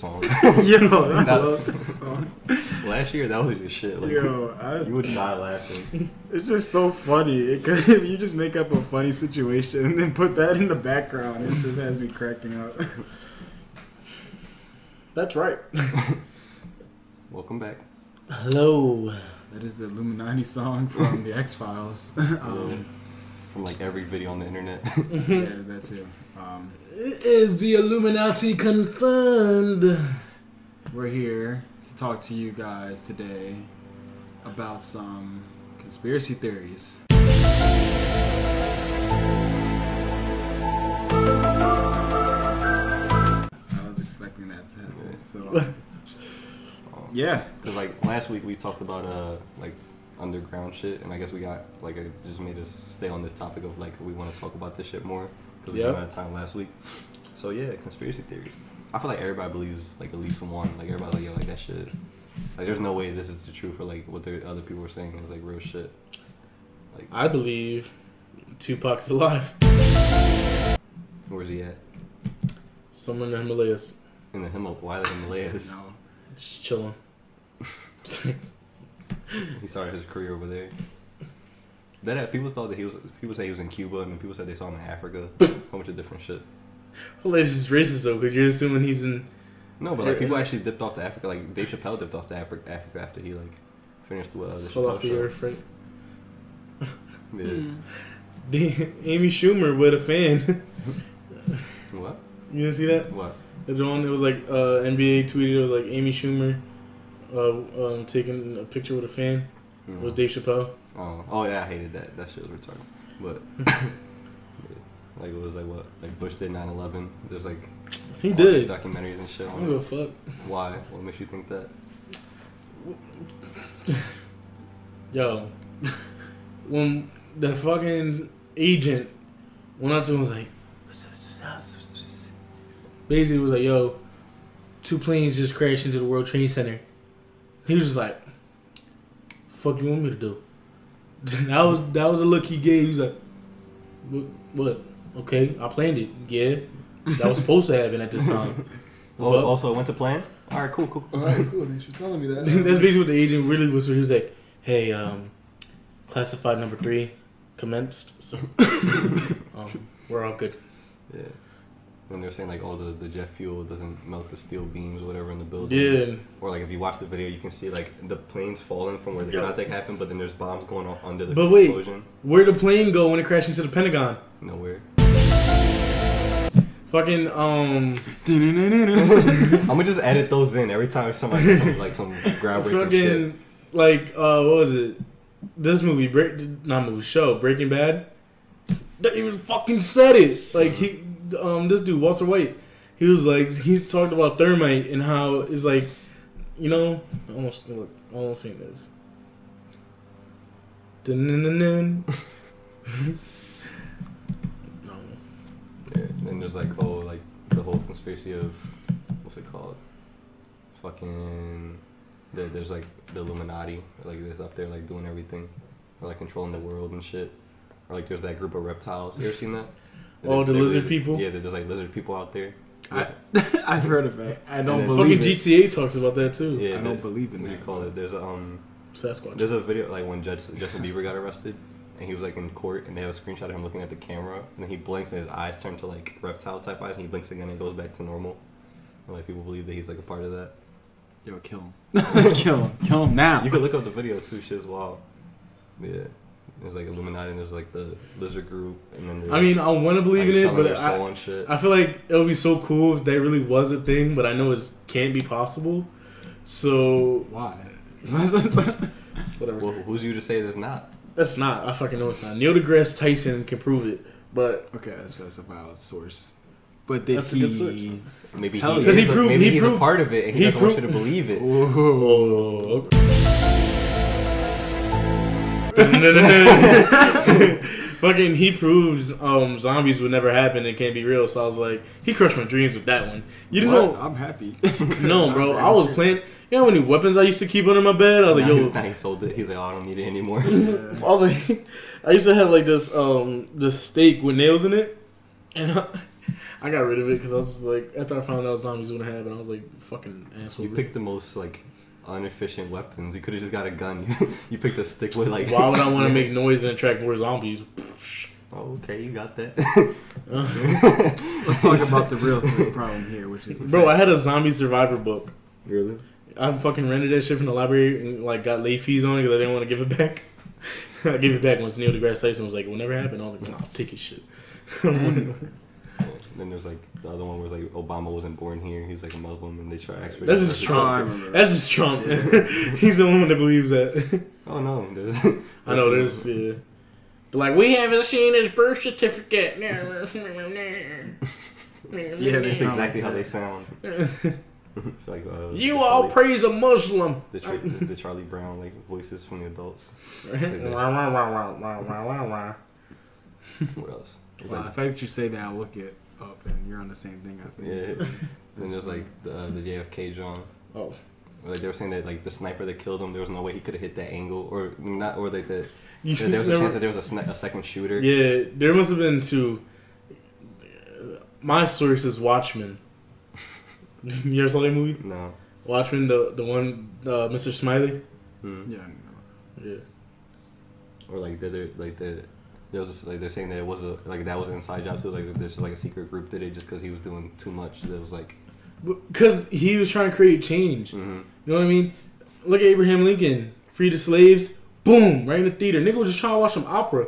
song. Yo, I love this song. Last year, that was your shit. Like, Yo, you would die laughing. It's just so funny. Because if you just make up a funny situation and then put that in the background, it just has me cracking up. That's right. Welcome back. Hello. That is the Illuminati song from the X-Files. From like every video on the internet. Yeah, that's it. Is the Illuminati confirmed? We're here to talk to you guys today about some conspiracy theories. I was expecting that to happen. So, yeah. Because like last week we talked about like underground shit, and I guess we got like it just made us stay on this topic of like we want to talk about this shit more because we ran out of time last week. So yeah, conspiracy theories. I feel like everybody believes like at least one. Like everybody like, yo, like that shit. Like there's no way this is the truth, or like what other people were saying is like real shit. Like I believe Tupac's alive. where's he at? Somewhere in the Himalayas. In the Why the Himalayas? No. Just chilling. He started his career over there. That people thought that people say he was in Cuba, and then people said they saw him in Africa. A whole bunch of different shit. Well, it's just racist though, because you're assuming he's in. No, but like people actually dipped off to Africa. Like Dave Chappelle dipped off to Africa after he like finished the Fell off the show. earth, right? Yeah. Amy Schumer with a fan. What? You didn't see that? What? The one, it was like NBA tweeted. It was like Amy Schumer taking a picture with a fan with Dave Chappelle. Oh yeah, I hated that. That shit was retarded. But yeah. Like it was like what? Like Bush did 9/11. There's like He did documentaries and shit I on don't it. give a fuck. Why? What makes you think that? Yo, when the fucking agent went out to him, was like, basically was like, yo, 2 planes just crashed into the World Trade Center. He was just like, fuck you want me to do? that was a look he gave. He was like, what? Okay, I planned it. Yeah, that was supposed to happen at this time. Also, it went to plan? Alright, cool. Alright, cool. Thanks for telling me that. That's basically what the agent really was. He was like, hey, classified number 3 commenced, so we're all good. Yeah. And they're saying like, oh, the jet fuel doesn't melt the steel beams or whatever in the building. Yeah. Or like if you watch the video, you can see like the planes falling from where the contact happened, but then there's bombs going off under the explosion. Where'd the plane go when it crashed into the Pentagon? Nowhere. Fucking I'm gonna just edit those in every time somebody says something like some groundbreaking shit. Like what was it? This movie, show Breaking Bad. They even fucking said it. Like this dude Walter White, he was like, he talked about thermite and how it's like, you know, almost sing this. No. Yeah, and there's like the whole conspiracy of what's it called? Fucking there's like the Illuminati, like this up there like doing everything, or like controlling the world and shit, or like there's that group of reptiles. You ever seen that? Oh, the lizard people? Yeah, there's like lizard people out there. I've heard of it. I don't believe fucking it. GTA talks about that too. Yeah, I don't believe in what do that. you call it? There's Sasquatch. There's a video like when Justin Bieber got arrested, and he was like in court, and they have a screenshot of him looking at the camera, and then he blinks, and his eyes turn to like reptile type eyes, and he blinks again, and goes back to normal. And like people believe that he's like a part of that. Yo, kill him. Kill him now. You could look up the video too. Shit's wild. Yeah. There's like Illuminati, and there's like the lizard group, and then there's, I mean, I want to believe in it, but I feel like it would be so cool if that really was a thing, but I know it can't be possible. So why? Whatever. Well, who's you to say that's not? That's not. I fucking know it's not. Neil deGrasse Tyson can prove it, but okay, that's a valid source. But did that's a good source. Maybe he's a part of it, and he doesn't want you to believe it. Whoa. Fucking, he proves zombies would never happen and can't be real. So I was like, he crushed my dreams with that one. You didn't know? I'm happy. No, bro. I was playing. You know how many weapons I used to keep under my bed? I was like, yo. Now he sold it. He's like, oh, I don't need it anymore. I was like, I used to have like this stake with nails in it, and I got rid of it because I was just like, after I found out zombies would happen, I was like, fucking asshole. You picked the most like inefficient weapons. You could have just got a gun. You picked a stick with like. Why would I want to make noise and attract more zombies? Oh, okay, you got that. Let's talk about the real problem here, which is bro. I had a zombie survivor book. Really? I fucking rented that shit from the library and like got late fees on it because I didn't want to give it back. I gave it back once Neil deGrasse Tyson was like, "It will never happen." I was like, "Nah, I'll take his shit." Then there's like the other one was like Obama wasn't born here. He was like a Muslim, and they try actually. That's just Trump. That's just Trump. Yeah. He's the one that believes that. Oh no, I know there's. Yeah. Like, we haven't seen his birth certificate. Yeah, that's exactly how they sound. Like, you all praise a Muslim. The Charlie Brown like voices from the adults. What else? Well, the fact that you say that, I look it up, and you're on the same thing. I think. Yeah. And there's like the JFK John. Oh. Like they were saying that like the sniper that killed him, there was no way he could have hit that angle, or not, or like the. There was a chance that there was a second shooter. Yeah, there must have been two. My source is Watchmen. You ever saw that movie? No. Watchmen, the one, Mr. Smiley. Hmm. Yeah. Yeah. Or like there was just, like they're saying that it was that was an inside job too. Like there's like a secret group did it just because he was doing too much. That was like. Because he was trying to create change. Mm-hmm. You know what I mean? Look at Abraham Lincoln, free the slaves. Boom! Right in the theater. Nigga was just trying to watch some opera.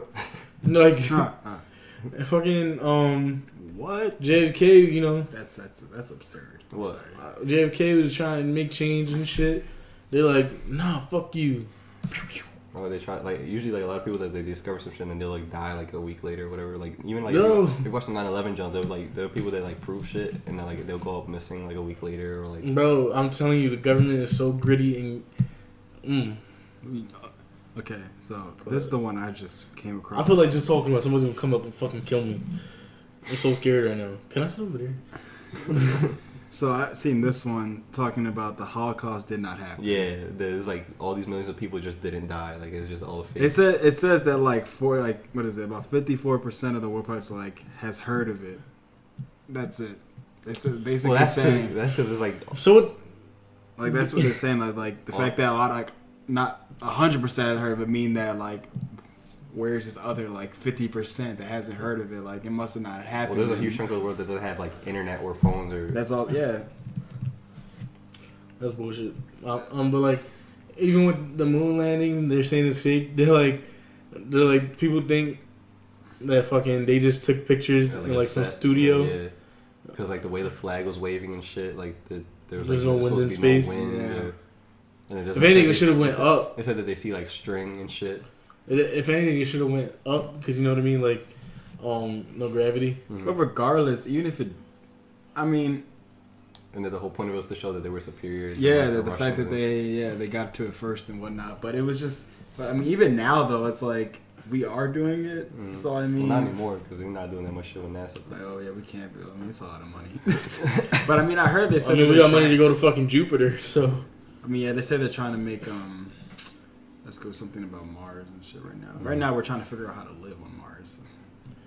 Like, fucking, what? JFK, you know. That's absurd. What? JFK was trying to make change and shit. They're like, nah, fuck you. Or they try, like, usually, like, a lot of people that they discover some shit and they'll, like, die, like, a week later or whatever. Like, even, like, Yo. if you watch some 9/11 jump, there are people that, like, prove shit and then, like, they'll go up missing, like, a week later or, like. Bro, I'm telling you, the government is so gritty and. Okay, so this is the one I just came across. I feel like just talking about somebody's gonna come up and fucking kill me. I'm so scared right now. Can I sit over there? So I seen this one talking about the Holocaust did not happen. Yeah, there's like all these millions of people just didn't die. Like it's just all fake. It says that like what is it? About 54% of the world population like has heard of it. That's it. They said basically saying that's because it's like so. What, like that's what they're saying. Like the fact that a lot like not 100% have heard of it mean that like where's this other like 50% that hasn't heard of it? Like it must have not happened. Well, there's a huge chunk of the world that doesn't have like internet or phones or. That's all. Yeah. That's bullshit. But like, even with the moon landing, they're saying it's fake. They're like people think that fucking they just took pictures in like some studio. Yeah. Because like the way the flag was waving and shit, like there's no wind in space. No wind, And if anything, it should have went up. They said that they see like string and shit. If anything, it should have went up because you know what I mean, like no gravity. Mm-hmm. But regardless, even if it, I mean, and then the whole point of it was to show that they were superior. Yeah, the fact that they got to it first and whatnot. But it was just, but I mean, even now though, it's like we are doing it. Mm-hmm. So I mean, well, not anymore because we're not doing that much shit with NASA. Like, oh yeah, we can't build. I mean, it's a lot of money. But I mean, I heard they said we got money to go to fucking Jupiter. So I mean, yeah, they say they're trying to make let's go something about Mars and shit right now. Mm-hmm. Right now, we're trying to figure out how to live on Mars.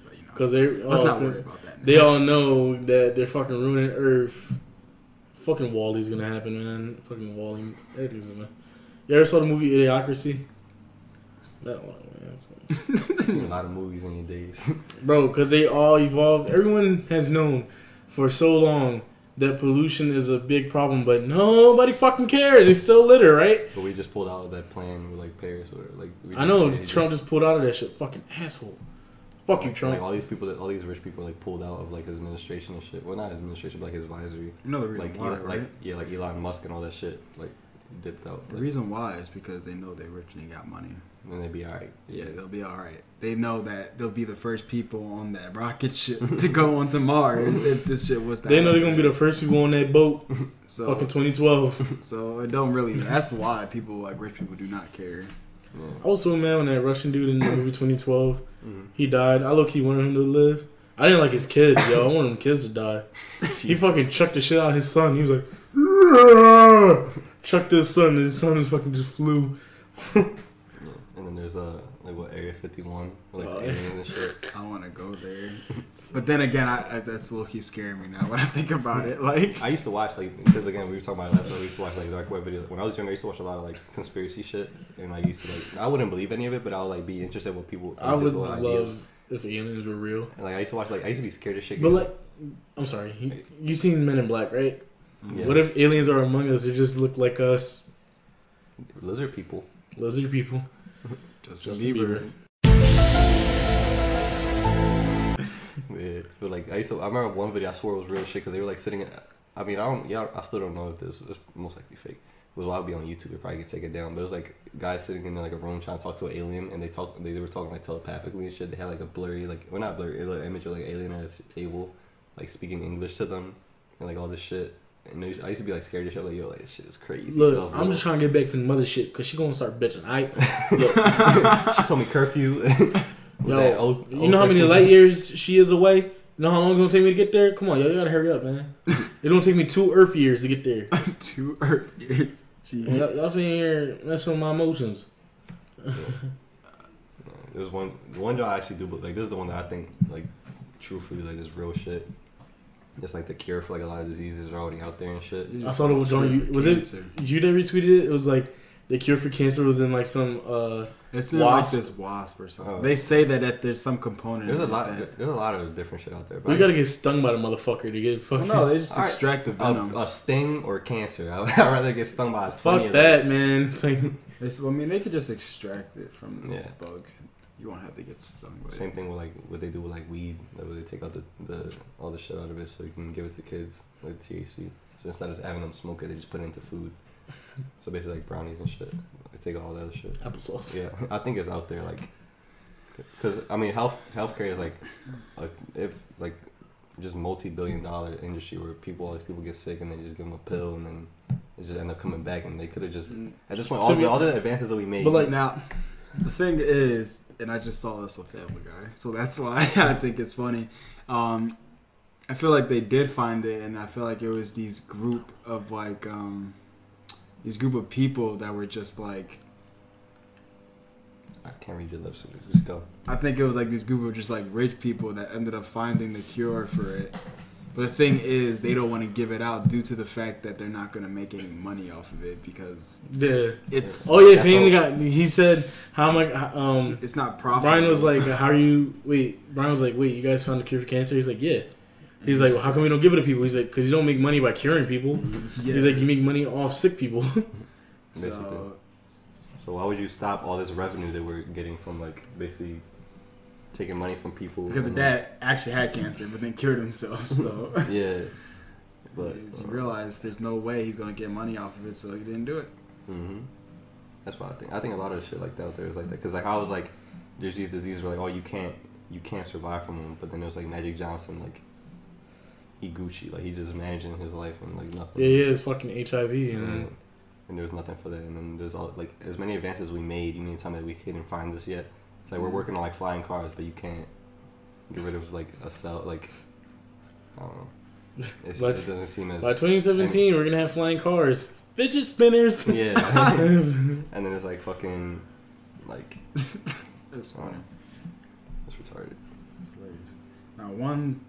But, you know, because let's not worry about that. Now. They all know that they're fucking ruining Earth. Fucking Wall-E's gonna happen, man. Fucking Wall-E. Everything's gonna. You ever saw the movie Idiocracy? That one, man. A lot of movies in your days, bro. Because they all evolved. Everyone has known for so long that pollution is a big problem, but nobody fucking cares. They still litter, right? But we just pulled out of that plan with like Paris, or like. I know Trump just pulled out of that shit. Fucking asshole. Fuck you, Trump. Like all these rich people like pulled out of like his administration and shit. Well, not his administration, but like his advisory. You know the reason like, why, right? Like yeah, like Elon Musk and all that shit. Like dipped out. The reason why is because they know they're rich and they got money. And they'd be alright. Yeah, they'll be alright. They know that they'll be the first people on that rocket ship to go onto Mars if this shit was to happen. They know they're gonna be the first people on that boat. So, fucking 2012. So it don't really. That's why people like rich people do not care. Yeah. I was so mad when that Russian dude in the movie 2012, he died. I low-key wanted him to live. I didn't like his kids, yo. I wanted them kids to die. He fucking chucked the shit out of his son. He was like, chucked his son, and his son just fucking just flew. Yeah. And And then there's like what, Area 51, like aliens and shit. I want to go there. But then again, that's low-key scaring me now when I think about it. Like, I used to watch, like, because again, we were talking about it last night, we used to watch, like, dark web videos. When I was younger, I used to watch a lot of, like, conspiracy shit. And I used to, like, I wouldn't believe any of it, but I would, like, be interested in what people I would love ideas. If aliens were real. And, like, I used to watch, like, I used to be scared of shit. But, like, I'm sorry. You seen Men in Black, right? Yes. What if aliens are among us? They just look like us. Lizard people. Lizard people. Justin Bieber. Yeah, but like I remember one video I swore it was real shit because they were like sitting. I mean, I still don't know if this was most likely fake. It was while I'd be on YouTube, it probably get taken down. But it was like guys sitting in like a room trying to talk to an alien, and they were talking like telepathically and shit. They had like a blurry, like, well, not blurry, like image of like alien at a table, like speaking English to them, and like all this shit. And I used to be like scared of shit, like, yo, like this shit is crazy. Look, I'm just trying to get back to the mother shit because she gonna start bitching. She told me curfew. Yo, you know how many light years she is away? You know how long it's gonna take me to get there? Come on, yo, you gotta hurry up, man. It's gonna take me 2 Earth years to get there. 2 Earth years. Jeez. Y'all sitting here messing with my emotions. There's one job I actually do, but like this is the one that I think like truthfully like this real shit. It's like the cure for like a lot of diseases are already out there and shit. I saw the joint. Was it you that retweeted it? It was like the cure for cancer was in like some it's in wasp. Like this wasp or something. They say that there's some component. There's a lot of different shit out there. But you gotta get stung by the motherfucker to get fucking. Well, no, they just extract the venom. A sting or cancer. I'd rather get stung by a 20. Fuck that, man. It's like, I mean, they could just extract it from the bug. You won't have to get stung by it. Same thing with like what they do with like weed, like where they take out the all the shit out of it so you can give it to kids, like THC. So instead of having them smoke it, they just put it into food. So basically like brownies and shit. They take all the other shit. Applesauce. Yeah, I think it's out there like, because I mean healthcare is like if like just multi-billion-dollar industry where all these people get sick and they just give them a pill and then they just end up coming back and they could have just at this point all the advances that we made. But like now, the thing is. And I just saw this on Family Guy, so that's why I think it's funny. I feel like they did find it, and I feel like it was these group of people that were just like. I can't read your lips, so just go. I think it was like this group of just like rich people that ended up finding the cure for it. But the thing is, they don't want to give it out due to the fact that they're not going to make any money off of it because it's. Oh yeah, Family Guy. He said how much. It's not profitable. Brian was like, "How are you?" Brian was like, "Wait, you guys found the cure for cancer?" He's like, "Yeah." He's like, "Well, how come we don't give it to people?" He's like, "Because you don't make money by curing people." Yeah. He's like, "You make money off sick people." So why would you stop all this revenue that we're getting from like basically? Taking money from people because the dad actually had cancer, but then cured himself. So yeah, but he realized there's no way he's gonna get money off of it, so he didn't do it. Mm-hmm. That's what I think. I think a lot of the shit like that out there is like that because like I was like, there's these diseases where like you can't survive from them, but then there's like Magic Johnson like he Gucci like he just managing his life and like nothing. Yeah, he has fucking HIV and there's nothing for that, and then there's all like as many advances we made. You mean tell me that we couldn't find this yet? It's like we're working on like flying cars, but you can't get rid of like a cell. Like I don't know. It doesn't seem as. By 2017, we're gonna have flying cars, fidget spinners. Yeah, and then it's like fucking like. That's funny. That's retarded. Now, one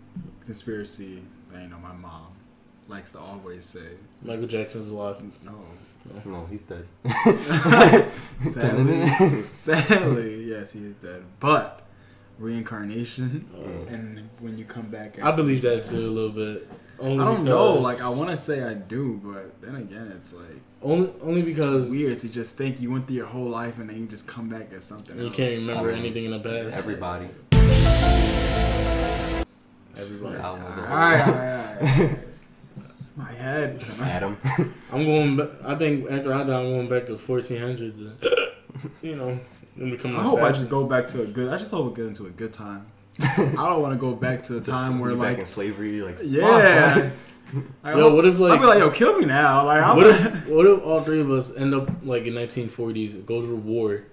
conspiracy that my mom likes to always say. Michael Jackson's alive. No, he's dead. Sadly, yes, he is dead. But reincarnation, and when you come back, I believe that too a little bit. I don't know. Like I want to say I do, but then again, it's like only because it's weird to just think you went through your whole life and then you just come back as something else. You can't remember anything in the past. Everybody. All right. My head. Adam. I'm going. I think after I die, I'm going back to 1400s. You know, and become. I hope I just go back to a good. I just hope we get into a good time. I don't want to go back to a time where like back in slavery. You're like yeah. Yo, what if like I'd be like, yo, kill me now. Like, what if all three of us end up like in 1940s, go to war,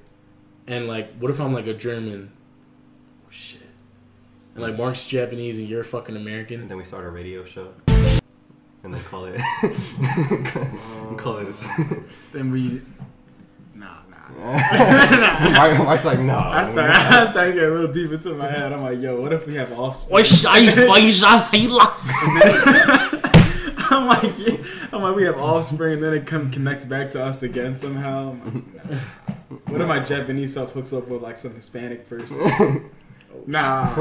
and like, what if I'm like a German? Oh, shit. And like Mark's Japanese and you're fucking American. And then we start a radio show. And then call it. Call it. Then we. Nah. Mark's like, no. I started getting real deep into my head. I'm like, yo, what if we have offspring? I'm like, we have offspring, and then it connects back to us again somehow. What if my Japanese self hooks up with like some Hispanic person? Nah.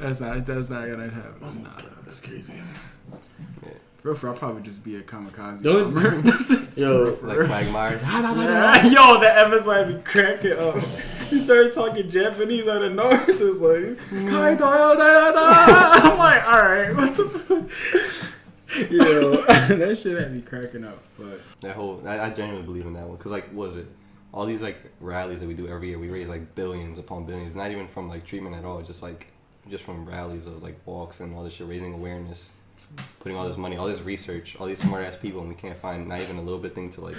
That's not gonna happen. Oh my god, that's crazy. For I'll probably just be a kamikaze. Yo, like Quagmire. Yo, that episode be cracking up. He started talking Japanese out of nowhere. So it's like, I'm like, alright, what the fuck? Yo, that shit had me cracking up. But that whole, I genuinely believe in that one. Because, like, what was it? All these, like, rallies that we do every year, we raise, like, billions upon billions. Not even from, like, treatment at all. Just from rallies of, like, walks and all this shit, raising awareness. Putting all this money, all this research, all these smart ass people, and we can't find not even a little bit thing to like.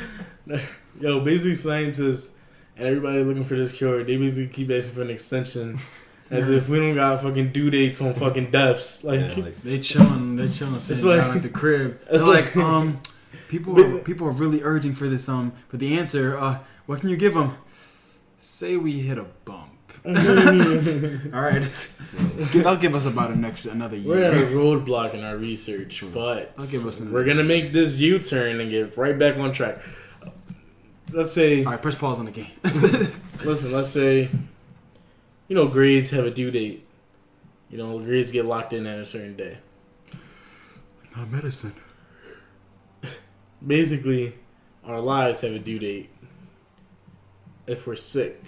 Yo, basically scientists and everybody looking for this cure, they basically keep asking for an extension, as if we don't got fucking due dates on fucking deaths. Like, they chilling sitting down at the crib. It's like people are really urging for this for the answer. What can you give them? Say we hit a bump. All right, that'll give us about another year. We're at a roadblock in our research, but we're gonna make this U-turn and get right back on track. Let's say, all right, press pause on the game. Listen, let's say, grades have a due date. Grades get locked in at a certain day. Not medicine. Basically, our lives have a due date. If we're sick,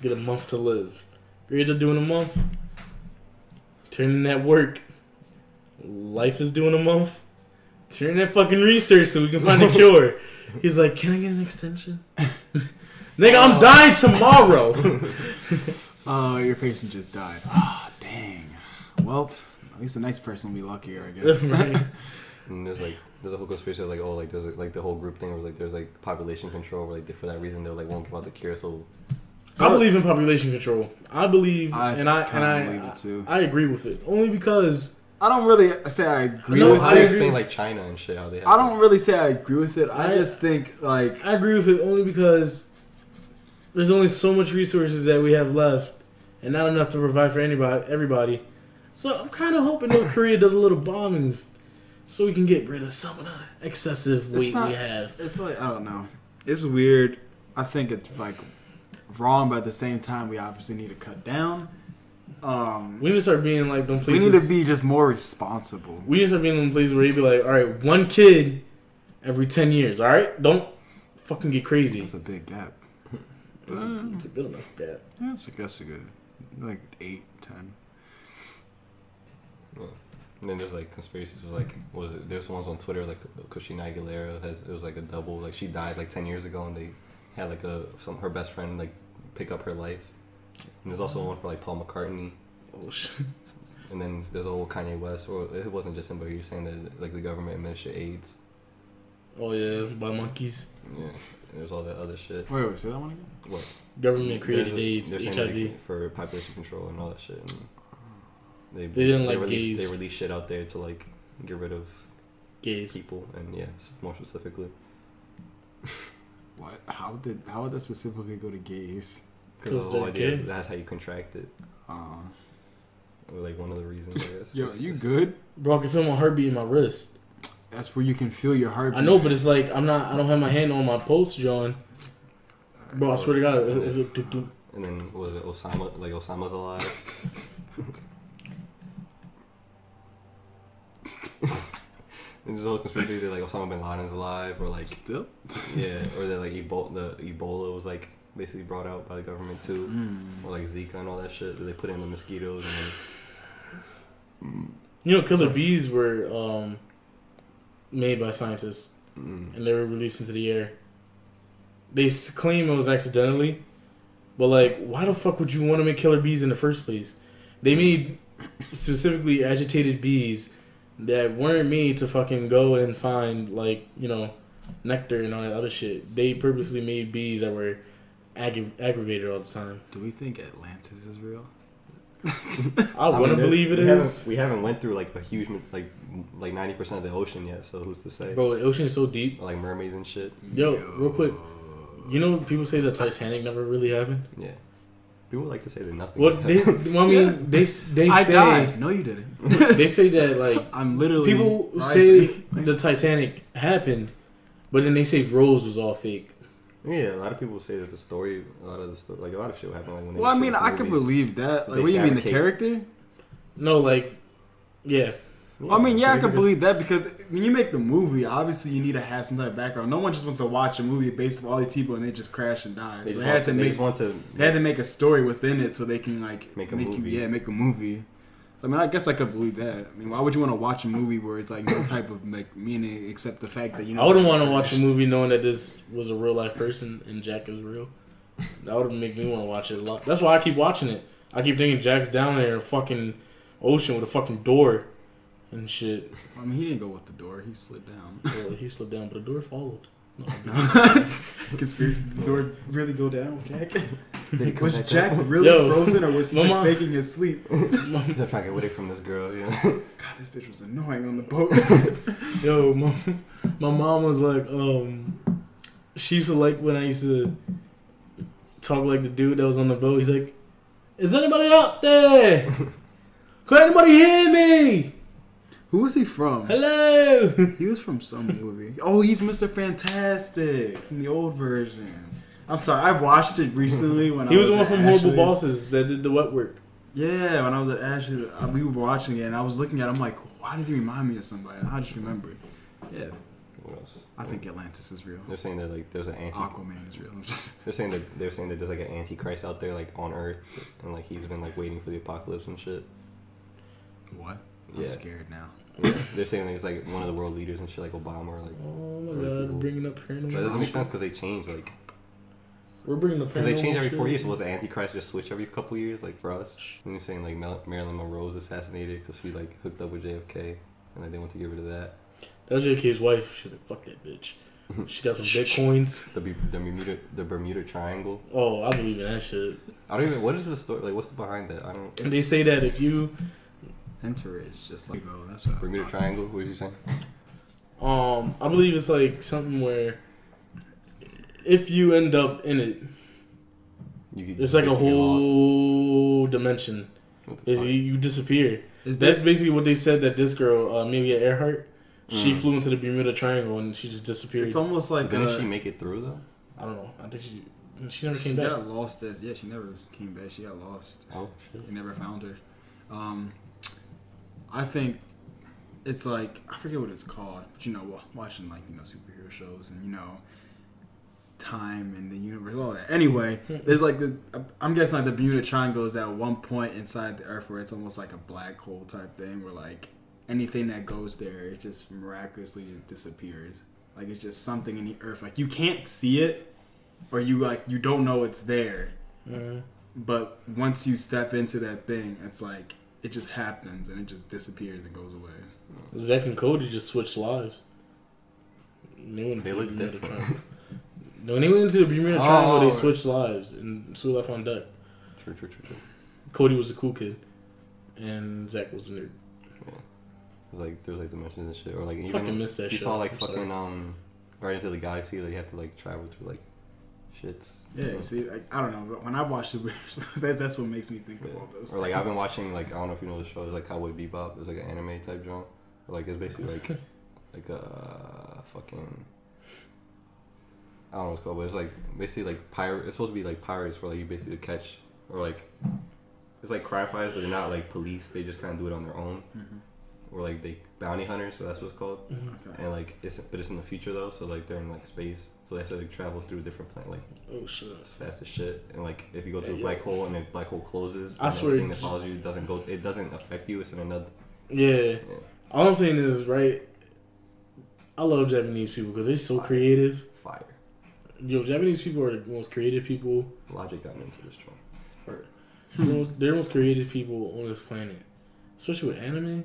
get a month to live. Grades are doing a month. Turn in that work. Life is doing a month. Turn in that fucking research so we can find a cure. He's like, can I get an extension? Nigga, I'm dying tomorrow. Oh, your patient just died. Oh, dang. Well, at least the next person will be luckier, I guess. Right. And there's a whole conspiracy of there's the whole group thing where there's population control where for that reason they won't give out the cure. So I believe in population control. I believe, I believe it too. I agree with it only because I don't really say I agree with I it. explain like China and shit how they have I don't really say I agree with it. I just think I agree with it only because there's only so much resources that we have left and not enough to provide for everybody. So I'm kind of hoping North Korea does a little bombing so we can get rid of some of the excessive weight we have. It's like, I don't know. It's weird. I think it's like wrong, but at the same time, we obviously need to cut down. We need to start being like them places. We need to be just more responsible. We need to start being in places where you be like, all right, one kid every 10 years. All right, don't fucking get crazy. That's a big gap. It's a good enough gap. Yeah, that's a good, like 8, 10. Yeah. And then there's like conspiracies with like, what was it? There's ones on Twitter like Christina Aguilera it was like a double, like she died like 10 years ago and they had like her best friend like pick up her life. And there's also one for like Paul McCartney. Oh shit. And then there's a whole Kanye West, or it wasn't just him, but you're saying that like the government administered AIDS. Oh yeah, by monkeys. Yeah, and there's all that other shit. Wait, say that one again? What? Government created AIDS, HIV. Like, for population control and all that shit. And they didn't like gays. They released shit out there to like get rid of gays people, and yeah, more specifically. What? How would that specifically go to gays? Because the whole idea is that's how you contract it. Or like one of the reasons, I guess. Yo, you good? Bro, I can feel my heartbeat in my wrist. That's where you can feel your heartbeat. I know, but it's like I don't have my hand on my pulse, John. Bro, I swear to God, it's a doo-doo. And then what was it Osama? Like Osama's alive. And there's a whole conspiracy that like Osama bin Laden's alive, or like still. Yeah, or that like Ebola was like basically brought out by the government too, or like Zika and all that shit that they put in the mosquitoes and like. Killer bees were made by scientists, and they were released into the air. They claim it was accidentally, but like, why the fuck would you want to make killer bees in the first place? They made specifically agitated bees that weren't made to fucking go and find like nectar and all that other shit. They purposely made bees that were aggravated all the time. Do we think Atlantis is real? I want to believe it is. We haven't went through like a huge like 90% of the ocean yet. So who's to say? Bro, the ocean is so deep. Like mermaids and shit. Yo, real quick. You know people say the Titanic never really happened? Yeah. People like to say that nothing. What they say. I died. No, you didn't. They say that like I'm literally. people say the Titanic happened, but then they say Rose was all fake. Yeah, a lot of people say that a lot of shit happened. Like when they Well, I mean, I could believe that. Like, what do you mean, the character? No, like, yeah. I mean, yeah, I can believe that because when you make the movie, obviously you need to have some type of background. No one just wants to watch a movie based on all these people and they just crash and die. So they had to make a story within it so they can like make a movie. Make a movie. So I mean, I guess I could believe that. I mean, why would you want to watch a movie where it's like no type of like meaning except the fact that you know? I wouldn't want to watch a movie knowing that this was a real life person and Jack is real. That would make me want to watch it a lot. That's why I keep watching it. I keep thinking Jack's down there in a fucking ocean with a fucking door. And shit. I mean, he didn't go with the door. He slid down. Well, he slid down, but the door followed. No. Conspiracy. Did the door really go down, Jack? Was Jack really frozen, or was he just faking his sleep? He's trying to get away from this girl. Yeah. God, this bitch was annoying on the boat. Yo, my mom was like, she used to like when I used to talk like the dude that was on the boat. He's like, "Is anybody out there? Can anybody hear me?" Who was he from? Hello. He was from some movie. Oh, he's Mr. Fantastic in the old version. I'm sorry, I watched it recently when he was the one from Horrible Bosses that did the wet work. Yeah, when I was at Ashley, we were watching it and I was looking at it. I'm like, why does he remind me of somebody? And I just remember it. Yeah. What else? I think Atlantis is real. They're saying that like there's an Aquaman is real. they're saying that there's like an Antichrist out there like on Earth and like he's been like waiting for the apocalypse and shit. What? I'm scared now. Yeah, they're saying like it's like one of the world leaders and shit, like Obama or like. Oh my god, people. Bringing up paranormal. But it doesn't make sense because they change like. We're bringing up paranormal. Because they change every 4 years. So was the Antichrist just switch every couple years, like for us? And you're saying like Marilyn Monroe was assassinated because she like hooked up with JFK, and like they want to get rid of that. That was JFK's wife. She was like, "Fuck that bitch." She got some bitcoins. The Bermuda Triangle. Oh, I believe in that shit. I don't even. What is the story? Like, what's behind that? I don't. They say that if you. Entourage, just like that's what Bermuda Triangle. What are you saying? I believe it's like something where if you end up in it, it's like a whole dimension. You disappear. That's basically what they said that this girl, Amelia Earhart, she flew into the Bermuda Triangle and she just disappeared. It's almost like didn't she make it through though? I don't know. I think she never came back. She got lost. She never came back. She got lost. Oh shit! They never found her. I think it's like I forget what it's called, but you know, watching like superhero shows and time and the universe, all that. Anyway, there's like I'm guessing like the Bermuda Triangle is at one point inside the Earth where it's almost like a black hole type thing, where like anything that goes there, it just miraculously just disappears. Like it's just something in the Earth, like you can't see it, or you don't know it's there. Mm-hmm. But once you step into that thing, it's like. It just happens and it just disappears and goes away. Zack and Cody just switched lives. They look different. When they went into the Bermuda Triangle, they switched lives and Sue Life on Deck. True. Cody was a cool kid, and Zack was a nerd. Yeah, there's like dimensions and shit, or like even fucking miss that shit. You saw like fucking Guardians of the Galaxy, they have to like travel through like. Shits. Yeah, you see, like, I don't know, but when I watch it, that's what makes me think of all those. Or like I've been watching like I don't know if you know the show, it's like Cowboy Bebop. It's like an anime type genre. Like it's basically like a fucking I don't know what it's called, but it's like basically like pirate. It's supposed to be like pirates where like you basically catch or like it's like crime fighters, but they're not like police. They just kind of do it on their own. Mm-hmm. Or like they bounty hunters, so that's what it's called. Mm-hmm. Okay. And like it's in the future though, so like they're in like space, so they have to like travel through different planets. Like oh shit, it's fast as shit. And like if you go through a black hole and the black hole closes, I swear everything that follows you it doesn't affect you. It's in another. Yeah. All I'm saying is right. I love Japanese people because they're so creative. Fire. Yo, Japanese people are the most creative people. Logic got into this joint. They're the most creative people on this planet, especially with anime.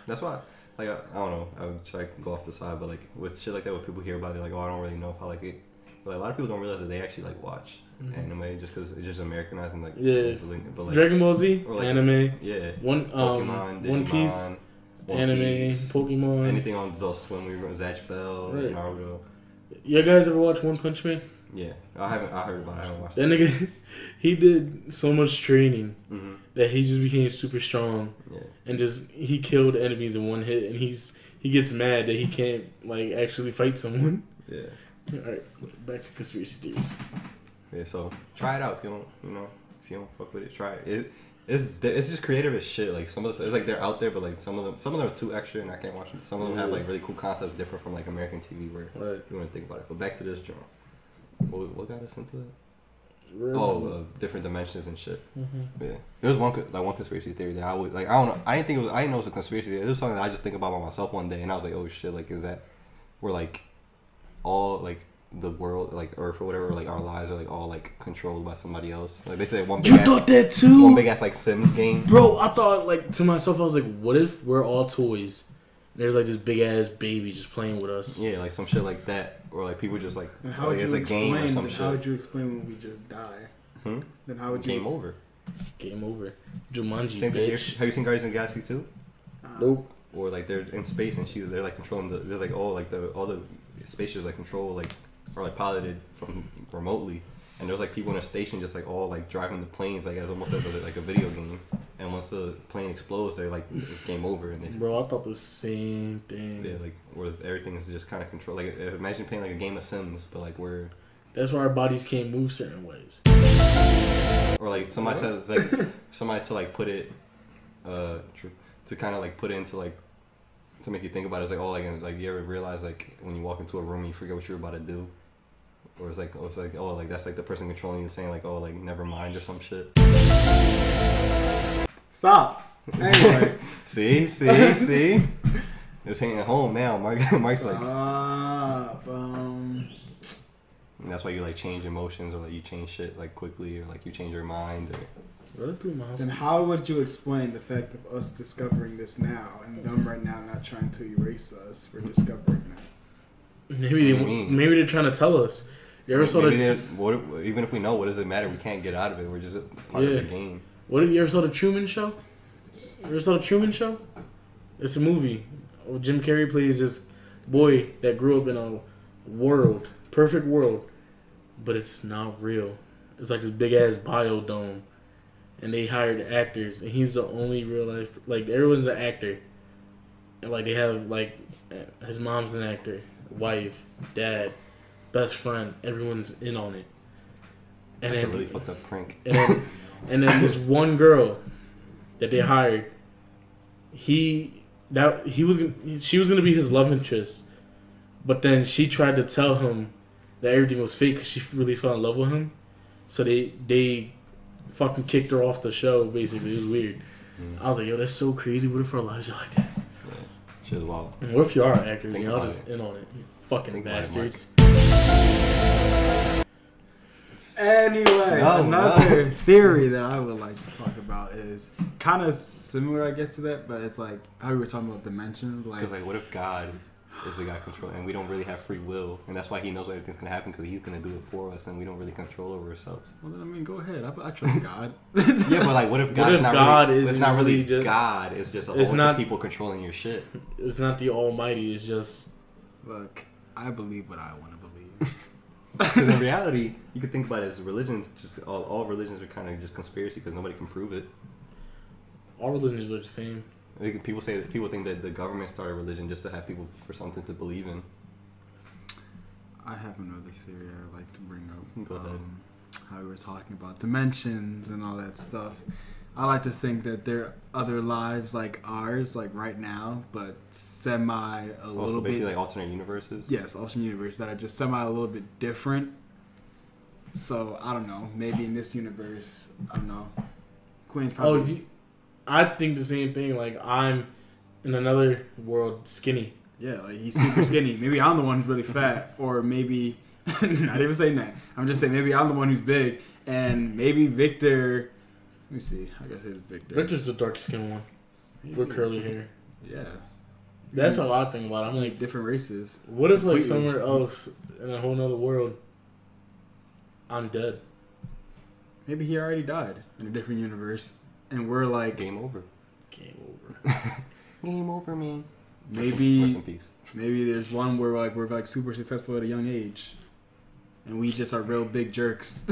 That's why, like, I don't know. I would try to go off the side, but like with shit like that, what people hear about, they're like, oh, I don't really know if I like it. But a lot of people don't realize that they actually like watch anime just because it's just Americanized and like but like Dragon Ball Z, or like, anime, Pokemon, Digimon, One Piece, anime, Pokemon, anything on Adult Swim. We run Zatch Bell, Naruto. You guys ever watch One Punch Man? Yeah, I haven't. I heard about it. I haven't watched that nigga. He did so much training that he just became super strong, and just he killed enemies in one hit. And he gets mad that he can't like actually fight someone. Yeah. All right, back to conspiracy theories. Yeah, so try it out if you don't fuck with it, try it. It's just creative as shit. Like some of the, it's like they're out there, but like some of them are too extra and I can't watch them. Some of them have like really cool concepts different from like American TV where you want to think about it. But back to this joint. What got us into that? Different dimensions and shit. Yeah, there was one conspiracy theory that I would like. I don't know. I didn't know it was a conspiracy theory. It was something that I just think about by myself one day, and I was like, oh shit, like is that we're like all like the world, like Earth or whatever, like our lives are like all like controlled by somebody else. Like basically one big thought that too? One big ass like Sims game. Bro, I thought like to myself, I was like, what if we're all toys? There's like this big ass baby just playing with us. Yeah, like some shit like that, or like people just like it's a game or some shit. How would you explain when we just die? Then how would you game over? Game over. Jumanji, same bitch. Thing. Have you seen Guardians of the Galaxy 2? Nope. Or like they're in space and they're like controlling they're like all the spaceships like control like or like piloted from remotely, and there's like people in a station just like all like driving the planes like as almost as like a video game, and once the plane explodes they're like it's game over. And bro, I thought the same thing. Yeah, like where everything is just kind of controlled. Like imagine playing like a game of Sims, but like that's why our bodies can't move certain ways. Or like somebody said like somebody to like put it to kind of like put it into like to make you think about it. It's like you ever realize like when you walk into a room and you forget what you're about to do, or it's like that's like the person controlling you saying like like never mind or some shit. Stop. Anyway. see it's hitting home now. Mike's like and that's why you like change emotions or like you change shit like quickly or like you change your mind or then how would you explain the fact of us discovering this now and them right now not trying to erase us for discovering that? Maybe they're trying to tell us. You ever saw even if we know, what does it matter? We can't get out of it. We're just part of the game. What you ever saw the Truman Show? You ever saw the Truman Show? It's a movie. Jim Carrey plays this boy that grew up in a perfect world, but it's not real. It's like this big ass biodome. And they hired actors, and he's the only real life. Like everyone's an actor, and like they have like his mom's an actor, wife, dad, best friend. Everyone's in on it. And that's a really fucked up prank. And then this one girl that they hired, she was gonna be his love interest, but then she tried to tell him that everything was fake because she really fell in love with him. So they fucking kicked her off the show, basically. It was weird. I was like, yo, that's so crazy. What if our lives are like that? Yeah, shit is wild. And what if you are actors and y'all just in on it? You fucking bastards. Anyway, another theory that I would like to talk about is kind of similar, I guess, to that, but it's like how we were talking about dimensions. Because like, what if God is the guy controlling, and we don't really have free will, and that's why he knows everything's gonna happen because he's gonna do it for us, and we don't really control over ourselves. Well, then I mean, go ahead. I trust God. Yeah, but like, what if God it's not really God? It's just a whole bunch of people controlling your shit. It's not the Almighty. It's just look. I believe what I want to believe. Because in reality, you could think about it as religions. Just all religions are kind of just conspiracy because nobody can prove it. All religions are the same. People think that the government started religion just to have people for something to believe in. I have another theory I'd like to bring up. Go ahead. How we were talking about dimensions and all that stuff. I like to think that there are other lives like ours, like right now, but semi a little bit. Basically like alternate universes. Yes, alternate universes that are just semi a little bit different. So I don't know. Maybe in this universe, I don't know. Queen's probably. I think the same thing. Like, I'm in another world skinny. Yeah, like he's super skinny. Maybe I'm the one who's really fat, or maybe not even saying that. I'm just saying maybe I'm the one who's big, and maybe Victor. Let me see. I guess it's Victor. Victor's the dark skinned one with curly hair. Yeah, that's how I think about it. I'm like different races. What if like somewhere else in a whole nother world, I'm dead. Maybe he already died in a different universe, and we're like game over. Game over. Game over, man. Maybe rest in peace. Maybe there's one where we're like super successful at a young age, and we just are real big jerks.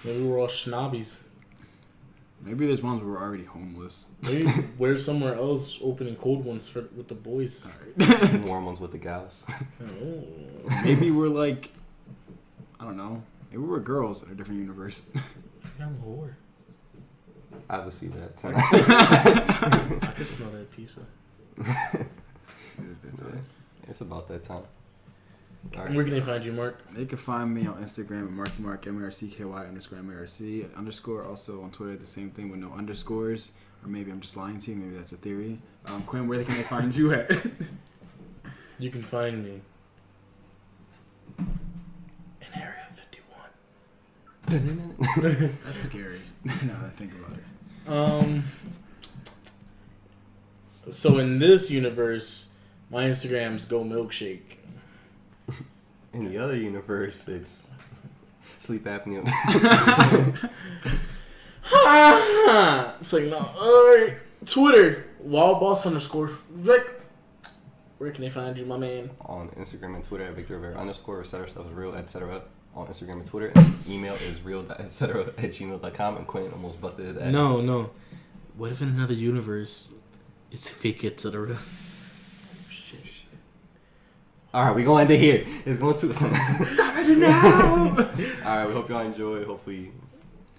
Maybe we're all snobbies. Maybe there's ones where we're already homeless. Maybe we're somewhere else opening cold ones with the boys. Warm ones with the gals. Oh. Maybe we're like, I don't know. Maybe we're girls in a different universe. I'm a whore. I would see that. I can smell that pizza. It's about that time. Right, where can they find you, Mark? They can find me on Instagram at MarkyMark, MARCKY_MARC_. Also on Twitter, the same thing with no underscores. Or maybe I'm just lying to you. Maybe that's a theory. Quinn, where can they find you at? You can find me in Area 51. That's scary. Now that I think about it. So in this universe, my Instagram's Go Milkshake. In the other universe, it's sleep apnea. It's like, no. Alright. Twitter, WildBoss_. Rick, where can they find you, my man? On Instagram and Twitter at Victor Rivera _ etc. Stuff is real, etc. On Instagram and Twitter. And email is real.etc@gmail.com. And Quentin almost busted his ass. No. What if in another universe, it's fake, etc.? Alright, we're going to end it here. It's going to... Stop it now! Alright, we hope y'all enjoyed. Hopefully,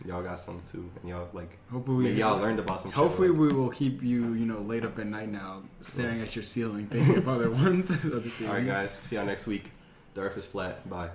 y'all got something too. And y'all, like... Hopefully maybe y'all learned about some shit. Hopefully we will keep you, laid up at night now, staring at your ceiling, thinking of other ones. Alright, guys. See y'all next week. The earth is flat. Bye.